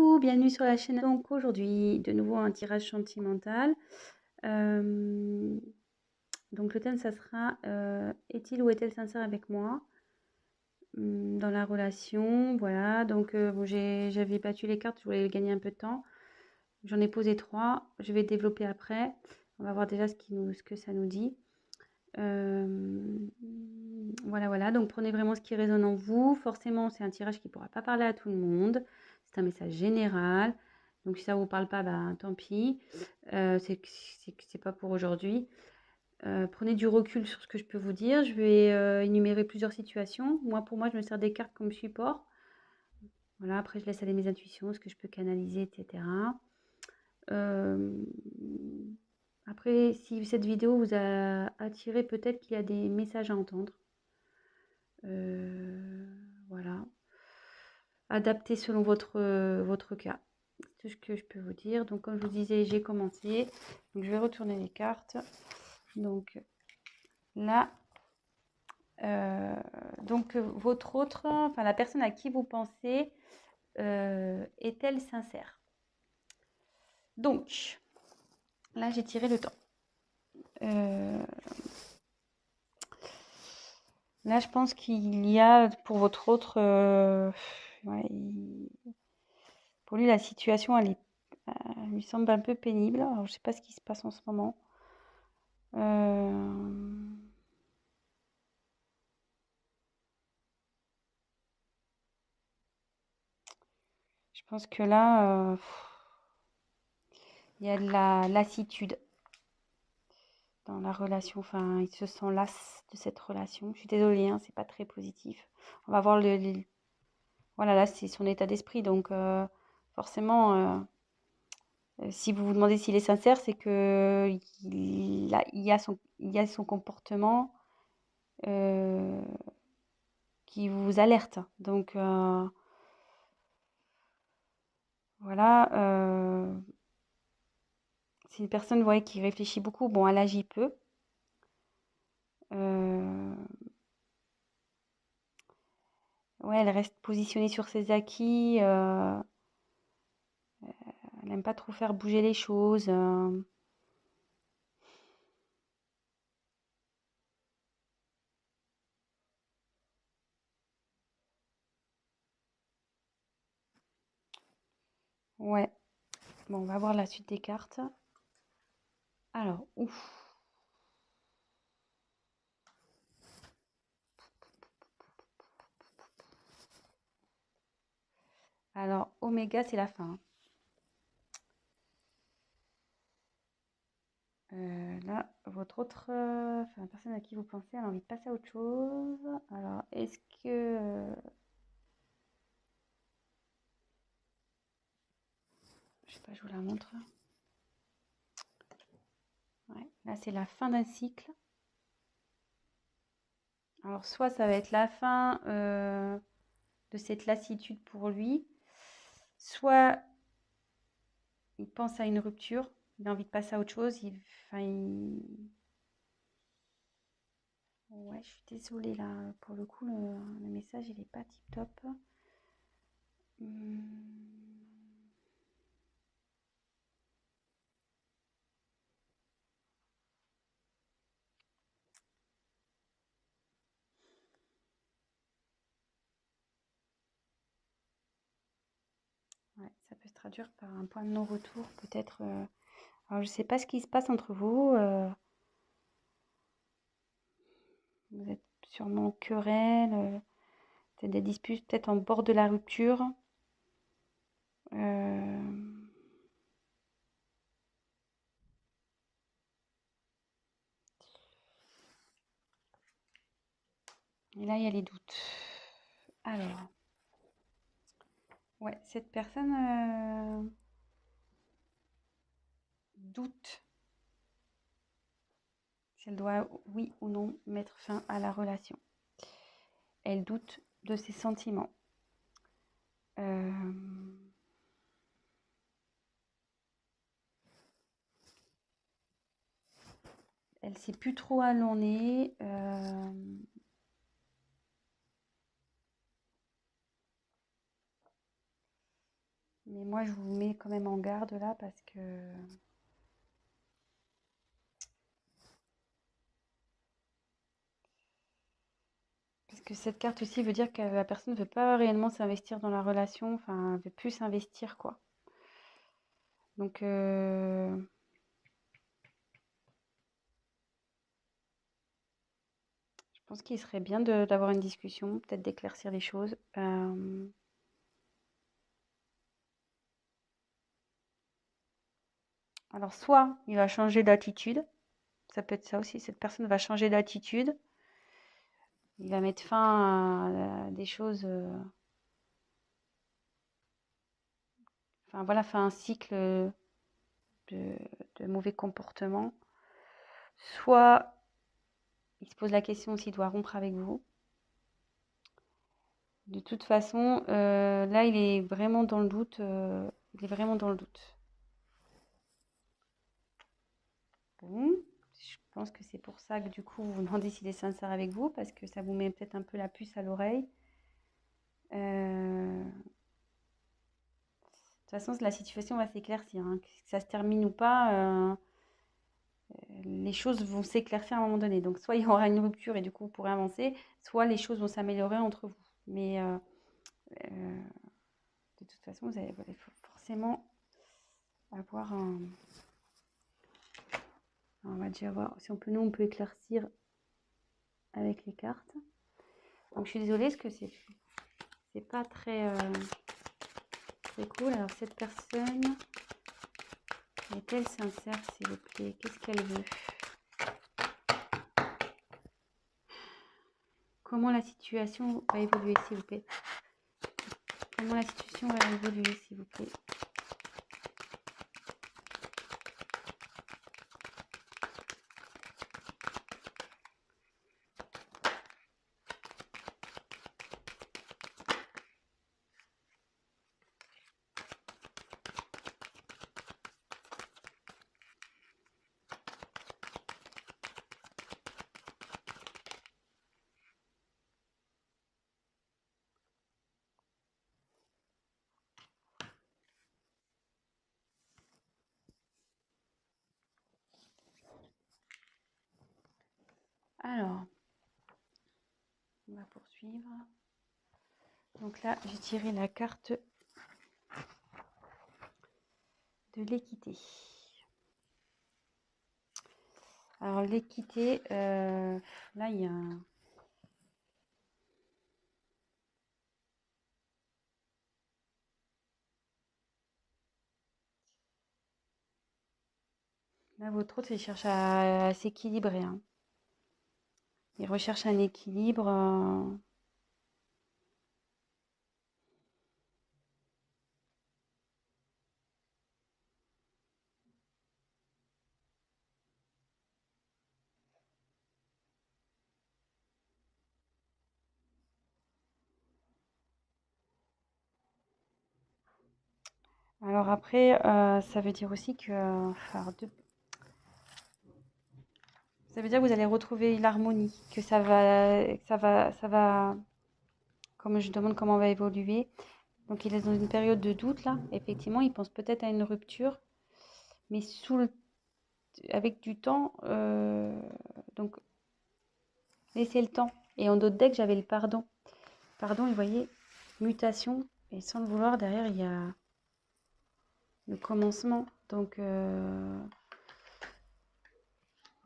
Coucou, bienvenue sur la chaîne. Donc aujourd'hui, de nouveau un tirage sentimental. Donc le thème, ça sera est-il ou est-elle sincère avec moi dans la relation? Voilà, donc bon, j'avais battu les cartes, je voulais gagner un peu de temps. J'en ai posé 3, je vais développer après. On va voir déjà ce que ça nous dit. Voilà, donc prenez vraiment ce qui résonne en vous. Forcément, c'est un tirage qui ne pourra pas parler à tout le monde. C'est un message général. Donc si ça ne vous parle pas, bah, tant pis. C'est pas pour aujourd'hui. Prenez du recul sur ce que je peux vous dire. Je vais énumérer plusieurs situations. Pour moi, je me sers des cartes comme support. Voilà, après, je laisse aller mes intuitions, ce que je peux canaliser, etc. Après, si cette vidéo vous a attiré, peut-être qu'il y a des messages à entendre. Voilà. Adapté selon votre cas. C'est tout ce que je peux vous dire. Donc, comme je vous disais, j'ai commencé. Donc, je vais retourner les cartes. Donc, là, votre autre, enfin, la personne à qui vous pensez, est-elle sincère? Donc, là, j'ai tiré le temps. Là, je pense qu'il y a pour votre autre, ouais, pour lui, la situation, elle lui semble un peu pénible. Alors, je sais pas ce qui se passe en ce moment. Je pense que là, il y a de la lassitude dans la relation. Enfin, il se sent las de cette relation. Je suis désolée, hein, c'est pas très positif. On va voir voilà, là, c'est son état d'esprit. Donc, forcément, si vous vous demandez s'il est sincère, c'est que il y a son comportement qui vous alerte. Donc, voilà. C'est une personne, vous voyez, qui réfléchit beaucoup. Bon, elle agit peu. Ouais, elle reste positionnée sur ses acquis. Elle n'aime pas trop faire bouger les choses. Ouais. Bon, on va voir la suite des cartes. Alors, ouf. Alors, Oméga, c'est la fin. Là, votre autre, enfin, la personne à qui vous pensez, elle a envie de passer à autre chose. Alors, est-ce que... je sais pas, je vous la montre. Ouais, là, c'est la fin d'un cycle. Alors, soit ça va être la fin de cette lassitude pour lui, soit il pense à une rupture, il a envie de passer à autre chose. Ouais, je suis désolée là, pour le coup, le message, il n'est pas tip top. Ouais, ça peut se traduire par un point de non-retour, peut-être. Alors, je ne sais pas ce qui se passe entre vous. Vous êtes sûrement en querelle, peut-être des disputes, peut-être en bord de la rupture. Et là, il y a les doutes. Alors, ouais, cette personne doute si elle doit, oui ou non, mettre fin à la relation. Elle doute de ses sentiments. Elle sait plus trop où elle en est. Mais moi, je vous mets quand même en garde là parce que cette carte aussi veut dire que la personne ne veut pas réellement s'investir dans la relation, enfin, elle veut plus s'investir, quoi. Donc, je pense qu'il serait bien d'avoir une discussion, peut-être d'éclaircir les choses. Alors, soit il va changer d'attitude, ça peut être ça aussi, cette personne va changer d'attitude, il va mettre fin à des choses, enfin voilà, faire un cycle de, de mauvais comportements. Soit il se pose la question s'il doit rompre avec vous. De toute façon, là, il est vraiment dans le doute. Il est vraiment dans le doute. Bon, je pense que c'est pour ça que du coup, vous vous demandez s'il est sincère avec vous, parce que ça vous met peut-être un peu la puce à l'oreille. De toute façon, la situation va s'éclaircir, hein. Que ça se termine ou pas, les choses vont s'éclaircir à un moment donné. Donc, soit il y aura une rupture et du coup, vous pourrez avancer, soit les choses vont s'améliorer entre vous. Mais euh, de toute façon, voilà, il faut forcément avoir un... On va déjà voir si on peut éclaircir avec les cartes. Donc, je suis désolée parce que c'est pas très cool. Alors, cette personne est-elle sincère, s'il vous plaît? Qu'est-ce qu'elle veut? Comment la situation va évoluer, s'il vous plaît? Comment la situation va évoluer, s'il vous plaît? Alors, on va poursuivre. Donc là, j'ai tiré la carte de l'équité. Alors, l'équité, là, il y a un... Là, votre autre, il cherche à s'équilibrer, hein. Il recherche un équilibre. Alors après, ça veut dire aussi que... ça veut dire que vous allez retrouver l'harmonie, que ça va... Comme je demande comment on va évoluer. Donc il est dans une période de doute là. Effectivement, il pense peut-être à une rupture, mais avec du temps. Donc laissez le temps. Et en d'autres decks, j'avais le pardon. Pardon, et vous voyez, mutation. Et sans le vouloir, derrière, il y a le commencement. Donc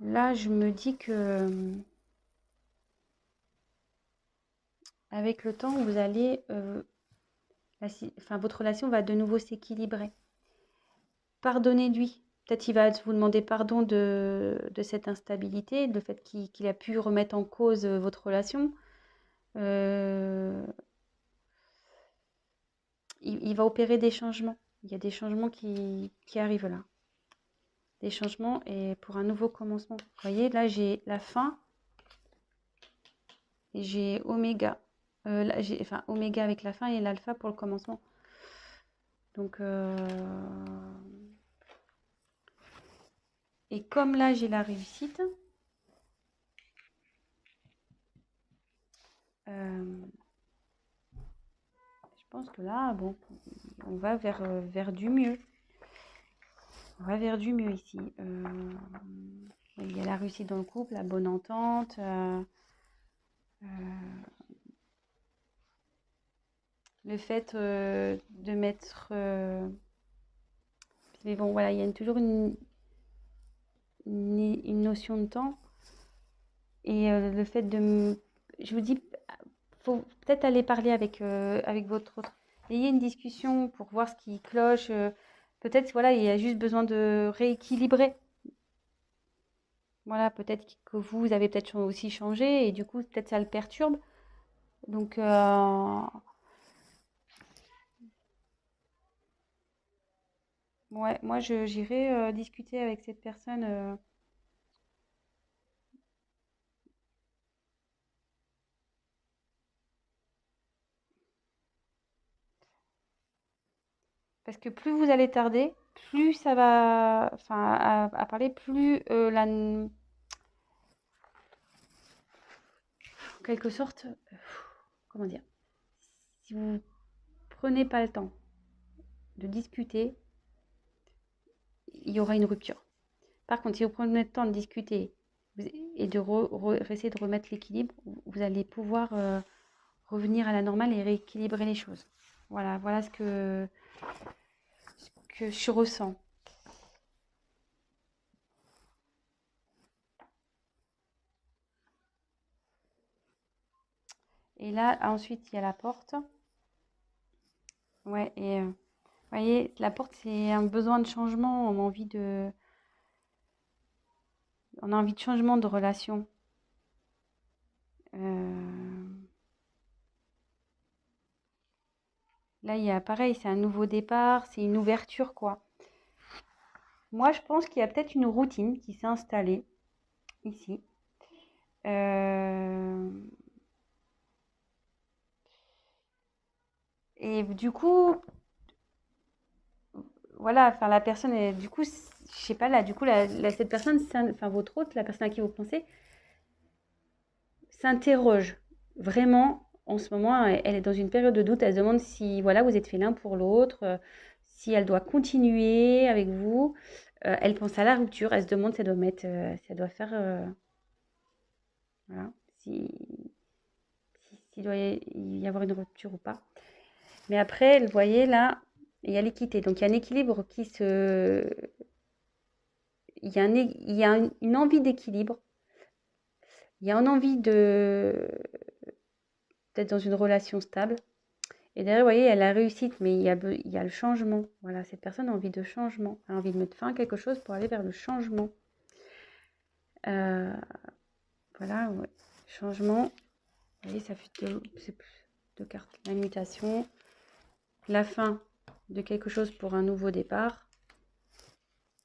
là, je me dis que avec le temps, vous allez... votre relation va de nouveau s'équilibrer. Pardonnez-lui. Peut-être il va vous demander pardon de cette instabilité, le fait qu'il a pu remettre en cause votre relation. Il va opérer des changements. Il y a des changements qui arrivent là. Des changements et pour un nouveau commencement. Vous voyez, là j'ai la fin et j'ai oméga. Là, enfin, oméga avec la fin et l'alpha pour le commencement. Donc, et comme là j'ai la réussite, je pense que là, bon, on va vers du mieux. On va vers du mieux ici. Il y a la réussite dans le couple, la bonne entente. Le fait de mettre... mais bon, voilà, il y a toujours une notion de temps. Et le fait de... Je vous dis, faut peut-être aller parler avec votre autre. Ayez une discussion pour voir ce qui cloche. Peut-être, voilà, il y a juste besoin de rééquilibrer. Voilà, peut-être que vous avez peut-être aussi changé et du coup, peut-être ça le perturbe. Donc, ouais, moi, j'irai discuter avec cette personne. Parce que plus vous allez tarder, plus ça va, enfin, à parler, plus en quelque sorte, comment dire, si vous prenez pas le temps de discuter, il y aura une rupture. Par contre, si vous prenez le temps de discuter et de essayer de remettre l'équilibre, vous allez pouvoir revenir à la normale et rééquilibrer les choses. Voilà ce que je ressens. Et là, ensuite, il y a la porte. Ouais, et vous voyez, la porte, c'est un besoin de changement. On a envie de changement de relation. Là, il y a pareil, c'est un nouveau départ, c'est une ouverture, quoi. Moi, je pense qu'il y a peut-être une routine qui s'est installée ici. Euh, Et du coup, voilà, enfin la personne est, du coup, je sais pas là, du coup, cette personne, enfin votre hôte, la personne à qui vous pensez, s'interroge vraiment en ce moment. Elle est dans une période de doute. Elle se demande si, voilà, vous êtes fait l'un pour l'autre, si elle doit continuer avec vous. Elle pense à la rupture. Elle se demande si elle doit faire, voilà, s'il doit y avoir une rupture ou pas. Mais après, vous voyez là, il y a l'équité. Donc il y a un équilibre il y a une envie d'équilibre. Il y a une envie d'être dans une relation stable. Et derrière, vous voyez, il y a la réussite, mais il y a le changement. Voilà, cette personne a envie de changement. Elle a envie de mettre fin à quelque chose pour aller vers le changement. Euh, voilà, ouais. Changement. Vous voyez, ça fait deux cartes. La mutation. La fin de quelque chose pour un nouveau départ.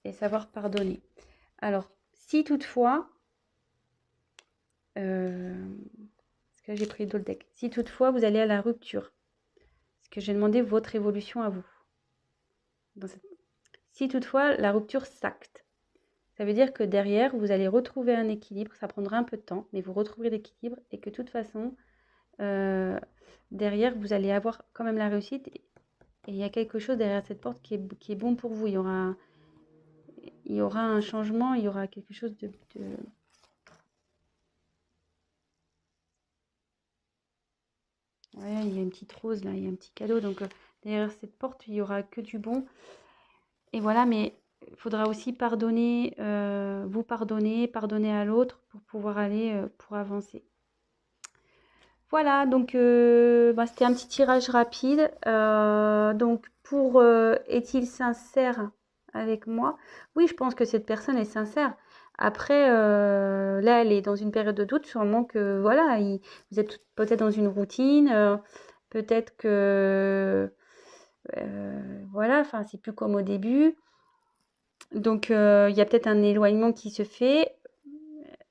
Et savoir pardonner. Alors, si toutefois, parce que j'ai pris d'autres decks, si toutefois vous allez à la rupture, parce que j'ai demandé votre évolution à vous. Si toutefois la rupture s'acte, ça veut dire que derrière, vous allez retrouver un équilibre, ça prendra un peu de temps, mais vous retrouverez l'équilibre et que de toute façon, derrière, vous allez avoir quand même la réussite et il y a quelque chose derrière cette porte qui est bon pour vous. Il y aura un changement, il y aura quelque chose de... Ouais, il y a une petite rose là, il y a un petit cadeau. Donc derrière cette porte, il y aura que du bon. Et voilà, mais il faudra aussi pardonner, vous pardonner à l'autre pour pouvoir aller, pour avancer. Voilà, donc c'était un petit tirage rapide. Donc pour est-il sincère avec moi? Oui, je pense que cette personne est sincère. Après, là, elle est dans une période de doute, sûrement que voilà, vous êtes peut-être dans une routine, peut-être que voilà, enfin, c'est plus comme au début. Donc, il y a peut-être un éloignement qui se fait.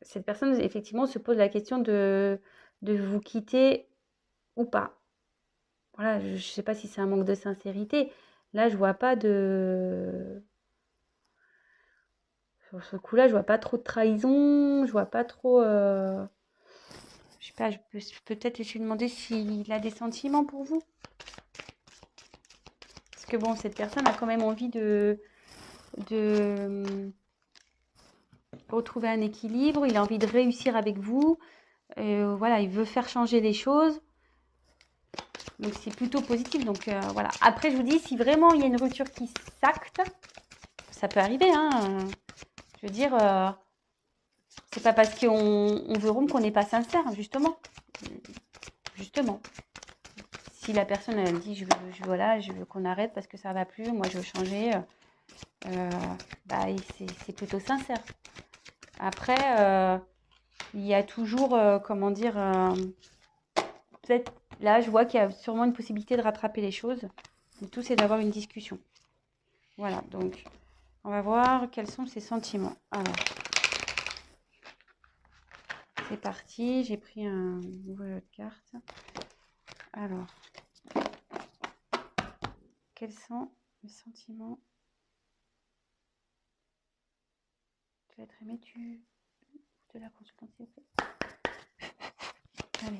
Cette personne, effectivement, se pose la question de vous quitter ou pas. Voilà, je ne sais pas si c'est un manque de sincérité. Là, je vois pas de... Sur ce coup-là, je vois pas trop de trahison, je vois pas trop... Je sais pas, je peux peut-être essayer de demander s'il a des sentiments pour vous. que bon, cette personne a quand même envie de retrouver un équilibre, il a envie de réussir avec vous. Voilà, il veut faire changer les choses. Donc, c'est plutôt positif. Donc, voilà. Après, je vous dis, si vraiment il y a une rupture qui s'acte, ça peut arriver, hein. Je veux dire, c'est pas parce qu'on veut rompre qu'on n'est pas sincère, justement. Justement. Si la personne elle dit, voilà, je veux qu'on arrête parce que ça va plus, moi je veux changer, bah, c'est plutôt sincère. Après, il y a toujours, comment dire, peut-être là, je vois qu'il y a sûrement une possibilité de rattraper les choses. Le tout, c'est d'avoir une discussion. Voilà, donc, on va voir quels sont ses sentiments. Alors, c'est parti. J'ai pris un nouveau carte. Alors, quels sont les sentiments? Tu vas être aimé, de la consultance, s'il vous plaît. Allez.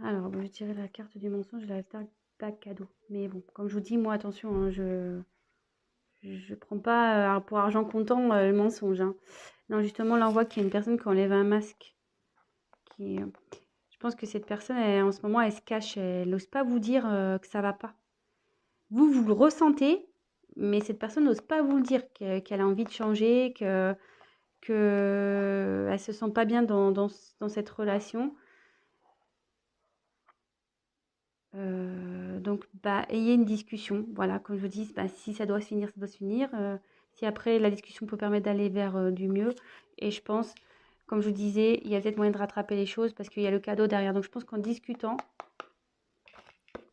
Alors, je dirais la carte du mensonge et la carte pas cadeau. Mais bon, comme je vous dis, moi, attention, hein, je prends pas pour argent comptant le mensonge. Hein. Non, justement, là, on voit qu'il y a une personne qui enlève un masque. Je pense que cette personne, en ce moment, elle se cache. Elle n'ose pas vous dire que ça va pas. Vous le ressentez, mais cette personne n'ose pas vous le dire, qu'elle a envie de changer, qu'elle ne se sent pas bien dans cette relation. Donc, bah, ayez une discussion. Voilà, comme je vous dis, bah, si ça doit se finir, ça doit se finir. Si après, la discussion peut permettre d'aller vers du mieux. Et je pense, comme je vous disais, il y a peut-être moyen de rattraper les choses parce qu'il y a le cadeau derrière. Donc, je pense qu'en discutant,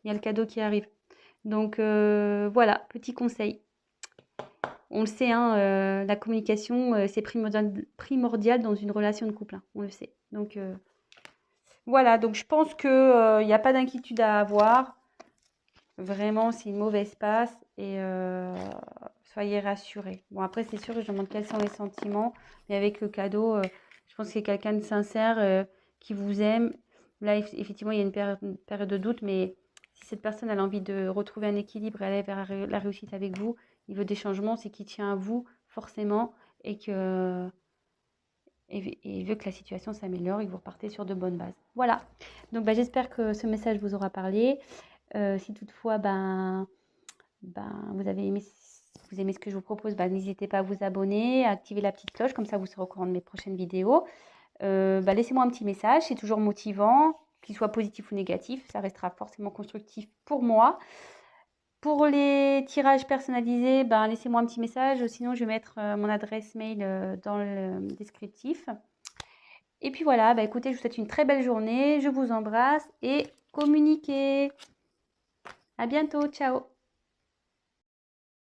il y a le cadeau qui arrive. Donc, voilà, petit conseil. On le sait, hein, la communication, c'est primordial dans une relation de couple. Hein, on le sait. Donc, voilà, donc je pense qu'il n'y a pas d'inquiétude à avoir. Vraiment, c'est une mauvaise passe et soyez rassurés. Bon, après, c'est sûr que je demande quels sont les sentiments, mais avec le cadeau, je pense que c'est quelqu'un de sincère qui vous aime. Là, effectivement, il y a une période de doute, mais si cette personne a envie de retrouver un équilibre et aller vers la réussite avec vous, il veut des changements, c'est qu'il tient à vous forcément et que et veut que la situation s'améliore et que vous repartez sur de bonnes bases. Voilà. Donc, bah, j'espère que ce message vous aura parlé. Si toutefois, vous aimez ce que je vous propose, n'hésitez pas à vous abonner, à activer la petite cloche, comme ça vous serez au courant de mes prochaines vidéos. Laissez-moi un petit message, c'est toujours motivant, qu'il soit positif ou négatif, ça restera forcément constructif pour moi. Pour les tirages personnalisés, laissez-moi un petit message, sinon je vais mettre mon adresse mail dans le descriptif. Et puis voilà, écoutez, je vous souhaite une très belle journée, je vous embrasse et communiquez. À bientôt, ciao.